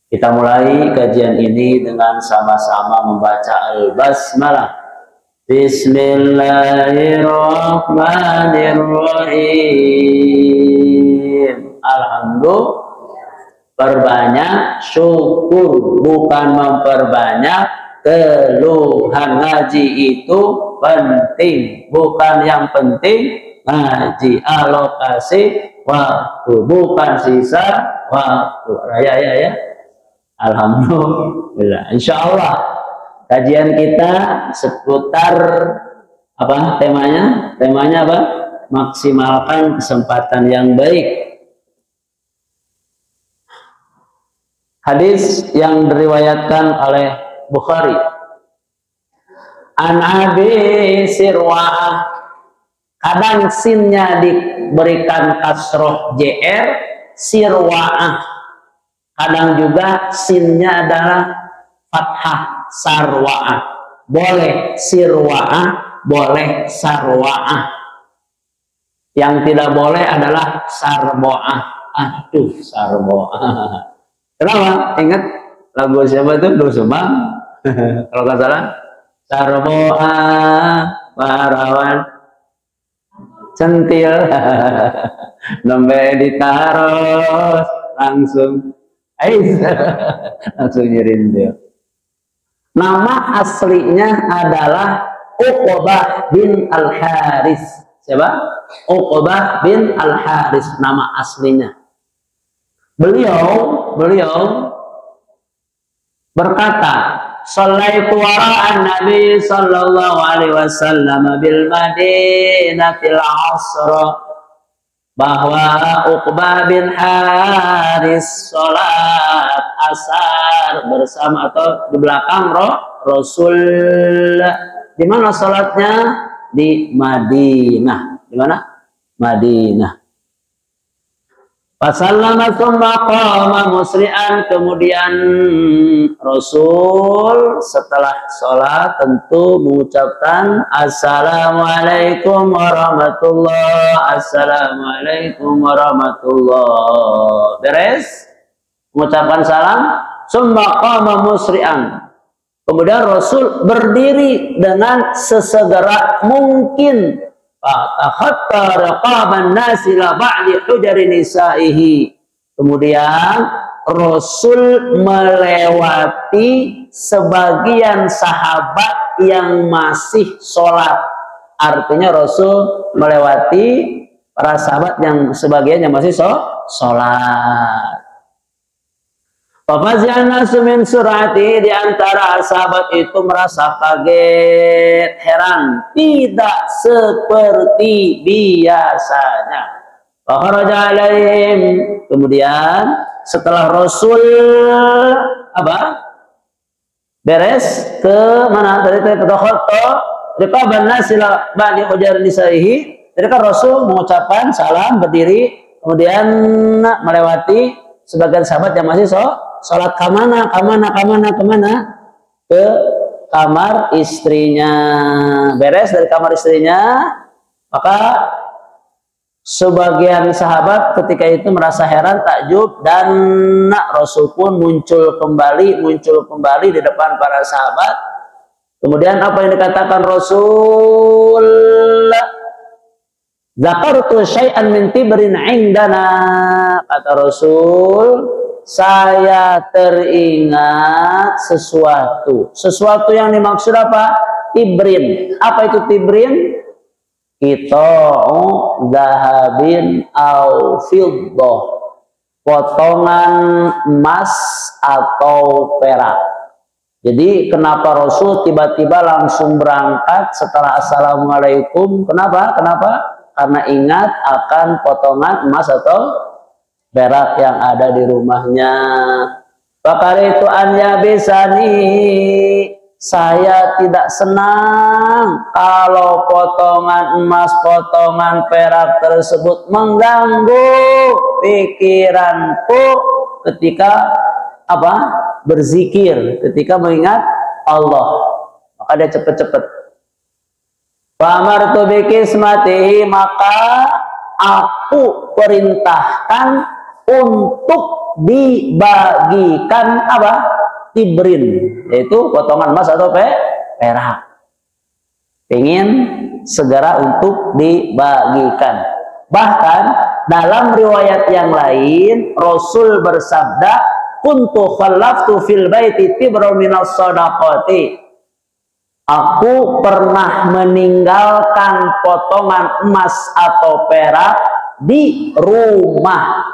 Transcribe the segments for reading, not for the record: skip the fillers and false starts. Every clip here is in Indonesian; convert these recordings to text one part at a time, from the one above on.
Kita mulai kajian ini dengan sama-sama membaca Al-Basmalah. Bismillahirrahmanirrahim. Alhamdulillah. Perbanyak syukur, bukan memperbanyak keluhan. Ngaji itu penting, bukan yang penting ngaji. Alokasi waktu, bukan sisa waktu. Ya. Alhamdulillah. Insya Allah kajian kita seputar apa temanya? Temanya apa? Maksimalkan kesempatan yang baik. Hadis yang diriwayatkan oleh Bukhari. An Abi Sirwa'ah. Kadang sinnya diberikan kasroh JR, Sirwa'ah. Kadang juga sinnya adalah fathah, Sarwa'ah. Boleh Sirwa'ah, boleh Sarwa'ah. Yang tidak boleh adalah Sarbo'ah. Aduh, Sarbo'ah. Kenapa? Ingat lagu siapa itu? Doh Sumbang. Kalau nggak salah, Sarbo'ah Parawan centil nembe ditaruh langsung langsung nyerintil. Nama aslinya adalah Uqbah bin Al-Haris. Siapa? Uqbah bin Al-Haris nama aslinya. Beliau berkata, "Shallaitu wara'an Nabi sallallahu alaihi wasallam bil Madinatil Asra." Bahwa Uqbah bin Haris salat asar bersama atau di belakang Rasul. Di mana salatnya? Di Madinah. Di mana? Madinah. Fasallama tsumma qama musri'an. Kemudian Rasul setelah sholat tentu mengucapkan Assalamualaikum warahmatullahi, Assalamualaikum warahmatullahi. Beres mengucapkan salam, tsumma qama musri'an. Kemudian Rasul berdiri dengan sesegera mungkin. Hatta raqaban nasi la ba'di hujari nisaihi. Kemudian Rasul melewati sebagian sahabat yang masih sholat. Artinya Rasul melewati para sahabat yang sebagian yang masih sholat. Fafazi'an min surati, di antara sahabat itu merasa kaget, heran, tidak seperti biasanya. Fakharaja alaihim. Kemudian setelah Rasul beres ke mana tadi ke Khoto, riqaban nasila ba'di hujar nisaihi. Jadi kan Rasul mengucapkan salam, berdiri, kemudian melewati sebagian sahabat yang masih sholat kemana? Ke kamar istrinya. Beres dari kamar istrinya, maka sebagian sahabat ketika itu merasa heran, takjub, dan Rasul pun muncul kembali di depan para sahabat. Kemudian apa yang dikatakan Rasul? Zakartu syai'an min tibrin indana. Kata Rasul, saya teringat sesuatu yang dimaksud apa? Tibrin. Apa itu tibrin? Dahabin au fiddah, potongan emas atau perak. Jadi kenapa Rasul tiba-tiba langsung berangkat setelah Assalamualaikum? Kenapa? Karena ingat akan potongan emas atau perak yang ada di rumahnya. Pakar itu anya bisani, saya tidak senang kalau potongan emas, potongan perak tersebut mengganggu pikiranku ketika berzikir, ketika mengingat Allah. Maka dia cepet-cepet. Fa'amartu bikismatihi, maka aku perintahkan untuk dibagikan apa? Tibrin, yaitu potongan emas atau perak. Ingin segera untuk dibagikan. Bahkan dalam riwayat yang lain Rasul bersabda, kuntu khallaftu fil baiti tibran minas shadaqati. Aku pernah meninggalkan potongan emas atau perak di rumah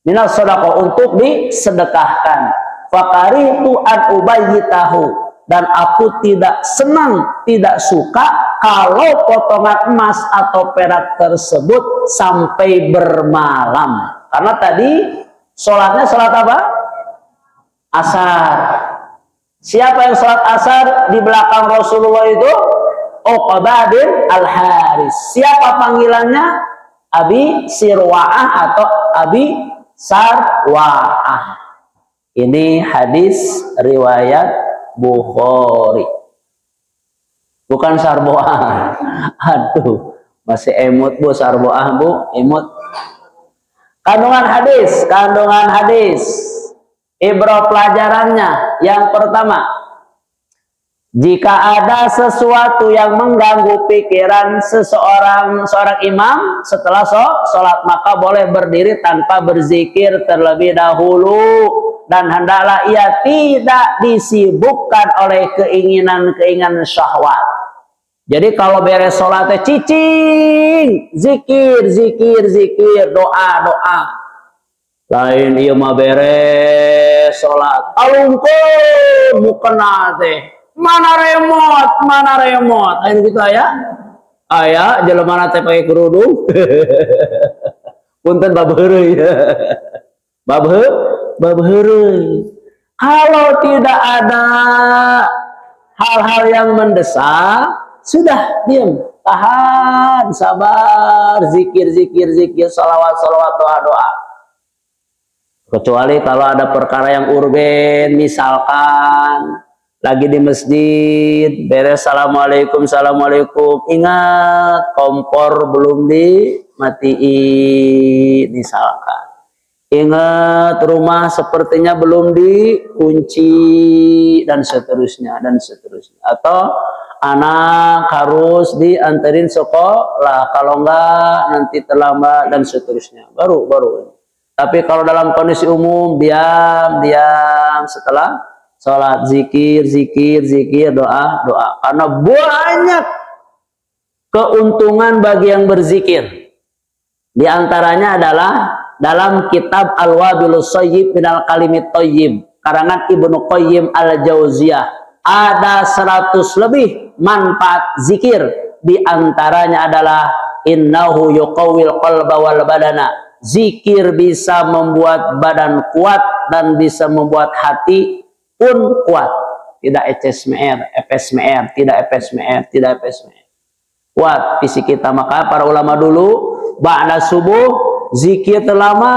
minas shadaqah untuk disedekahkan. Fakaritu an ubayyitahu, dan aku tidak senang, tidak suka kalau potongan emas atau perak tersebut sampai bermalam. Karena tadi sholatnya sholat apa? Asar. Siapa yang sholat asar di belakang Rasulullah itu? Uqbah bin Al-Haris. Siapa panggilannya? Abi Sirwa'ah atau Abi Sarwa'ah. Ini hadis riwayat Bukhari. Bukan Sarboah. Aduh, masih emut bu, Sarboah bu, emut. Kandungan hadis. Ibrah pelajarannya. Yang pertama, jika ada sesuatu yang mengganggu pikiran seorang imam setelah sholat, maka boleh berdiri tanpa berzikir terlebih dahulu, dan hendaklah ia tidak disibukkan oleh keinginan syahwat. Jadi kalau beres sholatnya cicing, zikir, doa. Lain iya mah beres sholat, alungkun mukena teh. Mana remote, ayo gitu ayah jelema teh pakai kerudung. Punten babeureuy ya. Babeureuy. Kalau tidak ada hal-hal yang mendesak, sudah diam, tahan, sabar, zikir, salawat, doa. Kecuali kalau ada perkara yang urgen, misalkan lagi di masjid, beres assalamualaikum, ingat kompor belum dimatiin, misalkan. Ingat rumah sepertinya belum dikunci, dan seterusnya. Atau anak harus dianterin sekolah, kalau enggak nanti terlambat, dan seterusnya. Baru. Tapi kalau dalam kondisi umum, diam setelah sholat, zikir, doa. Karena banyak keuntungan bagi yang berzikir. Di antaranya adalah dalam kitab Al-Wabilus Shayyib minal Kalimit Thayyib, karangan Ibnu Qayyim Al-Jauziyah, ada 100 lebih manfaat zikir. Di antaranya adalah innahu yuqawwil qalba wal badana. Zikir bisa membuat badan kuat dan bisa membuat hati pun kuat. Tidak FSMR. Kuat fisik kita. Maka para ulama dulu ba'da subuh zikir terlama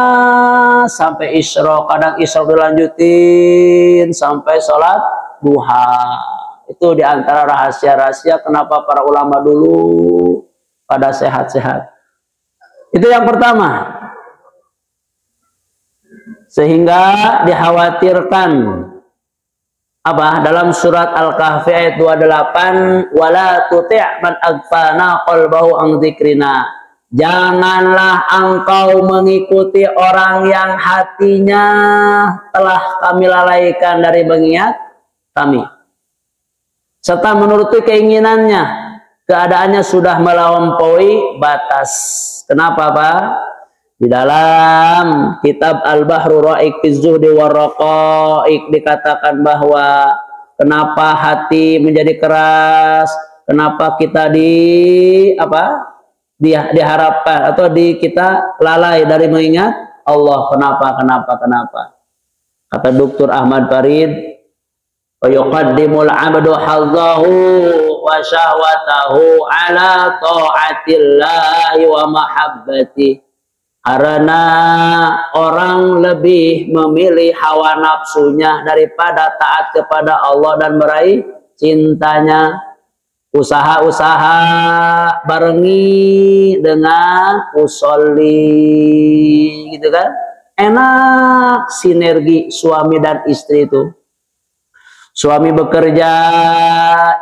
sampai isyraq. Kadang isyraq dilanjutin sampai sholat duha. Itu diantara rahasia-rahasia kenapa para ulama dulu pada sehat-sehat. Itu yang pertama. Sehingga dikhawatirkan dalam surat Al-Kahfi ayat 28, wala tuti' man aghfalna qalbahu an dzikrina. Janganlah engkau mengikuti orang yang hatinya telah kami lalaikan dari mengingat kami, serta menuruti keinginannya, keadaannya sudah melampaui batas. Kenapa, Pak? Di dalam kitab Al-Bahru Ra'iq fi Zuhdi Warraqa'iq dikatakan bahwa kenapa hati menjadi keras, kenapa kita diharapkan atau kita lalai dari mengingat Allah. Kenapa? Kata Dr. Ahmad Farid, wa yuqaddimul 'abdu hazzahu wa syahwatahu ala ta'atillahi wa mahabbati. Karena orang lebih memilih hawa nafsunya daripada taat kepada Allah dan meraih cintanya. Usaha-usaha barengi dengan usolli, gitu kan? Enak sinergi suami dan istri itu. Suami bekerja,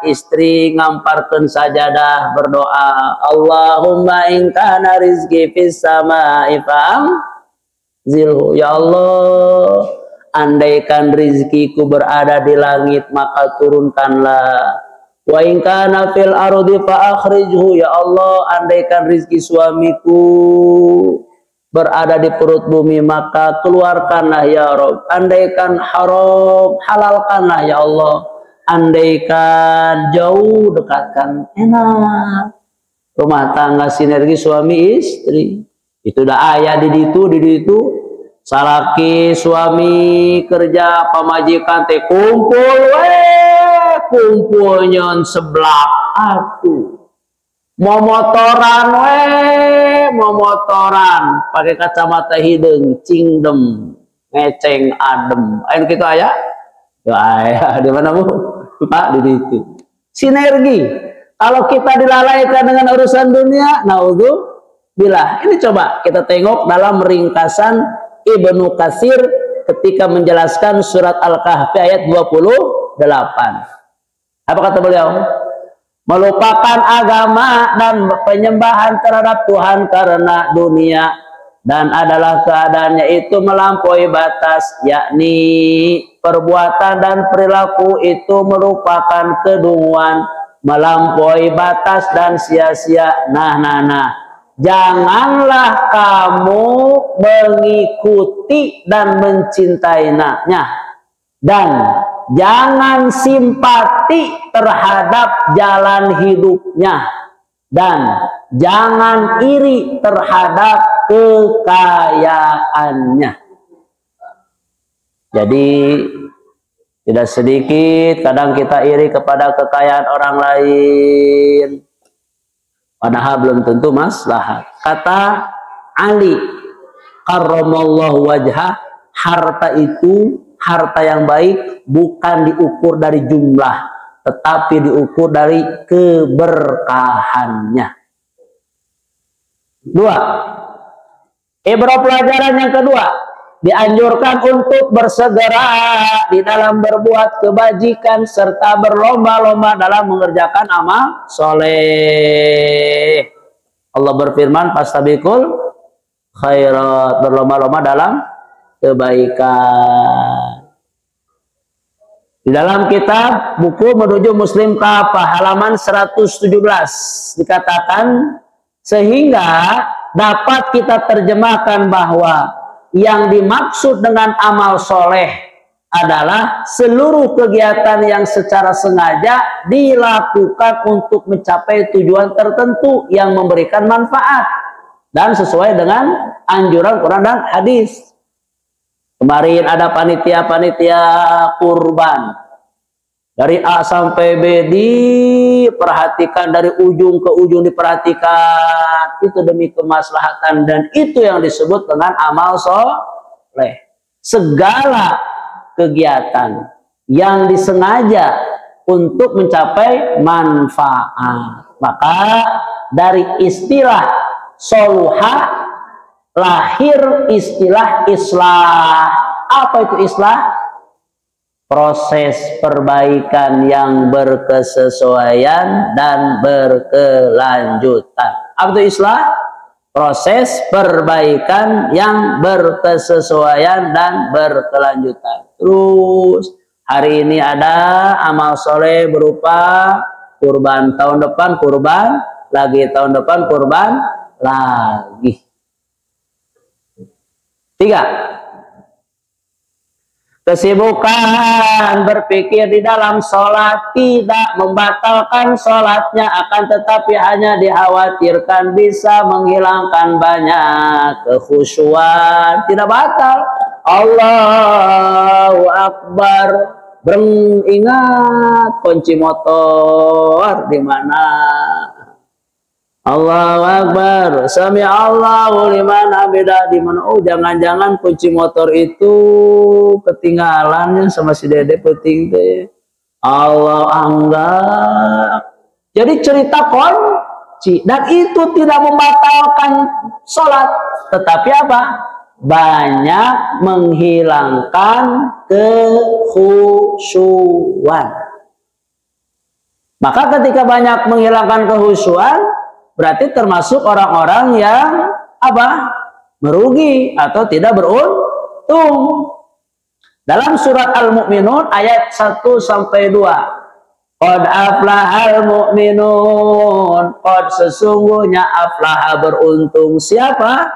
istri ngamparkeun sajadah berdoa, Allahumma in kana rizqi fis samaa'i fa'anzilhu. Ya Allah, andaikan rizkiku berada di langit maka turunkanlah. Wa in kana fil ardi fa akhrijhu. Ya Allah, andaikan rizki suamiku berada di perut bumi maka keluarkanlah ya Rabb. Andaikan haram, halalkanlah ya Allah. Andaikan jauh, dekatkan. Enak rumah tangga sinergi suami istri. Itu dah ayah di situ. Salaki suami kerja pamajikan teh kumpul kumpul nyon seblak atuh. Momotoran momotoran pakai kacamata hidung cingdem ngeceng adem ayo gitu aya ya aya di mana Bu Pak di situ sinergi. Kalau kita dilalaikan dengan urusan dunia, naudzubillah. Ini coba kita tengok dalam ringkasan Ibnu Katsir ketika menjelaskan surat Al-Kahfi ayat 28. Apa kata beliau? Melupakan agama dan penyembahan terhadap Tuhan karena dunia, dan adalah keadaannya itu melampaui batas, yakni perbuatan dan perilaku itu merupakan kedunguan, melampaui batas dan sia-sia. Nah, janganlah kamu mengikuti dan mencintainya, dan jangan simpati terhadap jalan hidupnya, dan jangan iri terhadap kekayaannya. Jadi tidak sedikit kadang kita iri kepada kekayaan orang lain, padahal belum tentu maslahat. Kata Ali karramallahu wajhah, harta itu, harta yang baik bukan diukur dari jumlah, tetapi diukur dari keberkahannya. Dua, ibrah pelajaran yang kedua, dianjurkan untuk bersegera di dalam berbuat kebajikan serta berlomba-lomba dalam mengerjakan amal soleh. Allah berfirman, fastabiqul khairat, berlomba-lomba dalam kebaikan. Di dalam kitab buku Menuju Muslim Kafah halaman 117 dikatakan, sehingga dapat kita terjemahkan bahwa yang dimaksud dengan amal soleh adalah seluruh kegiatan yang secara sengaja dilakukan untuk mencapai tujuan tertentu yang memberikan manfaat dan sesuai dengan anjuran Quran dan hadis. Kemarin ada panitia-panitia kurban. Dari A sampai B diperhatikan, dari ujung ke ujung diperhatikan. Itu demi kemaslahatan, dan itu yang disebut dengan amal soleh. Segala kegiatan yang disengaja untuk mencapai manfaat. Maka dari istilah soluha lahir istilah islah. Apa itu islah? Proses perbaikan yang berkesesuaian dan berkelanjutan. Apa itu islah? Proses perbaikan yang berkesesuaian dan berkelanjutan. Terus hari ini ada amal soleh berupa kurban, tahun depan kurban lagi, tahun depan kurban lagi. 3. Kesibukan berpikir di dalam sholat tidak membatalkan sholatnya, akan tetapi hanya dikhawatirkan bisa menghilangkan banyak kekhusyuan. Tidak batal. Allahu Akbar, ingat kunci motor di mana? Allahu Akbar, sami Allahu liman hamidah di mana? Oh, jangan-jangan kunci motor itu ketinggalannya sama si Dede penting deh. Allah anggap. Jadi cerita kunci, dan itu tidak membatalkan sholat, tetapi apa? banyak menghilangkan kekhusyuan. Maka ketika banyak menghilangkan kekhusyuan, berarti termasuk orang-orang yang apa? Merugi atau tidak beruntung. Dalam surat Al-Mu'minun ayat 1 sampai 2. Qad aflahal mu'minun. Qad sesungguhnya aflaha beruntung siapa?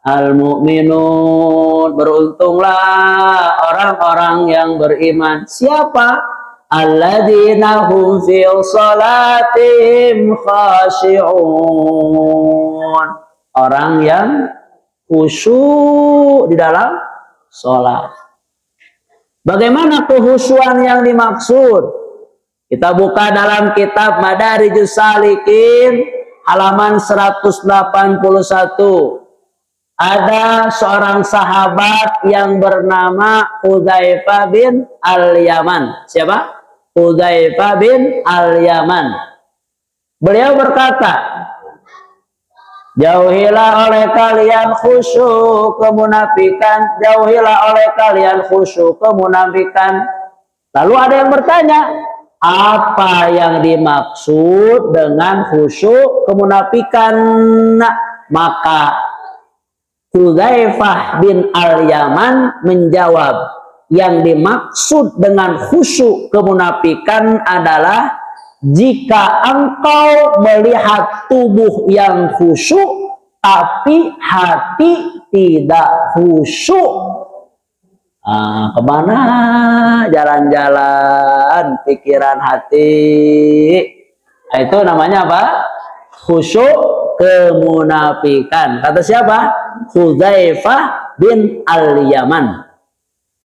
Al-mu'minun. Beruntunglah orang-orang yang beriman. Siapa? Alladzina hum fi salatihim khashi'un. Orang yang khusyuk di dalam sholat. Bagaimana kekhusyuan yang dimaksud? Kita buka dalam kitab Madarijus Salikin halaman 181. Ada seorang sahabat yang bernama Hudzaifah bin Al-Yaman. Siapa? Hudzaifah bin Al-Yaman. Beliau berkata, jauhilah oleh kalian khusyuk kemunafikan, jauhilah oleh kalian khusyuk kemunafikan. Lalu ada yang bertanya, apa yang dimaksud dengan khusyuk kemunafikan? Maka Hudzaifah bin Al-Yaman menjawab, yang dimaksud dengan khusyuk kemunafikan adalah jika engkau melihat tubuh yang khusyuk tapi hati tidak khusyuk. Kemana jalan-jalan pikiran hati? Itu namanya apa? Khusyuk kemunafikan. Kata siapa? Hudzaifah bin Al-Yaman.